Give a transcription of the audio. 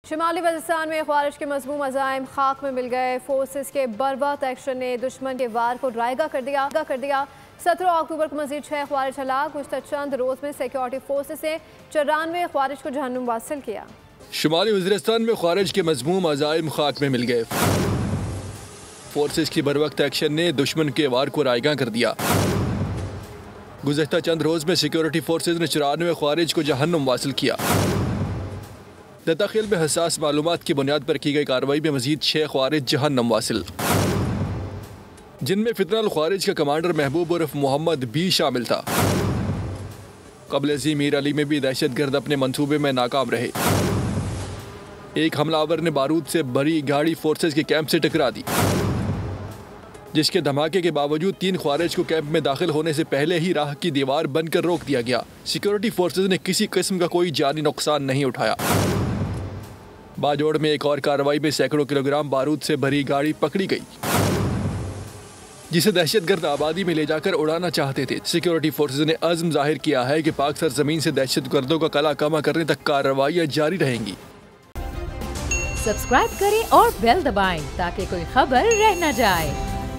शुमाली वज़ीरिस्तान में ख्वारिज के मज़मूम अज़ाइम खाक में मिल गए। फोर्सेस के बर्वक्त एक्शन ने दुश्मन के वार को रायगा कर दिया। 17 अक्टूबर को मज़ीद 6 ख्वारिज हलाक। गुज़श्ता चंद रोज़ में सिक्योरिटी फोर्सेस ने 94 ख्वारिज को जहन्नुम वासिल किया। शुमाली वज़ीरिस्तान में ख्वारिज के मज़मूम अज़ाइम खाक में मिल गए। फोर्सेस की बर्वक्त एक्शन ने दुश्मन के वार को रायगा कर दिया। गुज़श्ता चंद रोज़ में सिक्योरिटी फोर्सेस ने 94 ख्वारिज को जहन्नुम वासिल किया। दत्ताखेल में हसास मालूमात की बुनियाद पर की गई कार्रवाई में मजीद 6 ख्वारिज जहन्नुम वासिल, जिनमें फितनल ख्वारिज का कमांडर महबूब उर्फ मोहम्मद भी शामिल था। कबल मीर अली में भी दहशतगर्द अपने मंसूबे में नाकाम रहे। एक हमलावर ने बारूद से भरी गाड़ी फोर्सेस के कैंप से टकरा दी, जिसके धमाके के बावजूद 3 ख्वारिज को कैंप में दाखिल होने से पहले ही राह की दीवार बनकर रोक दिया गया। सिक्योरिटी फोर्सेस ने किसी किस्म का कोई जानी नुकसान नहीं उठाया। बाजोड़ में एक और कार्रवाई में सैकड़ों किलोग्राम बारूद से भरी गाड़ी पकड़ी गई, जिसे दहशतगर्द आबादी में ले जाकर उड़ाना चाहते थे। सिक्योरिटी फोर्सेस ने अज़्म जाहिर किया है कि पाक सरजमीन से दहशतगर्दों का कला कमा करने तक कार्रवाइयां जारी रहेंगी। सब्सक्राइब करें और बेल दबाएं ताकि कोई खबर रह न जाए।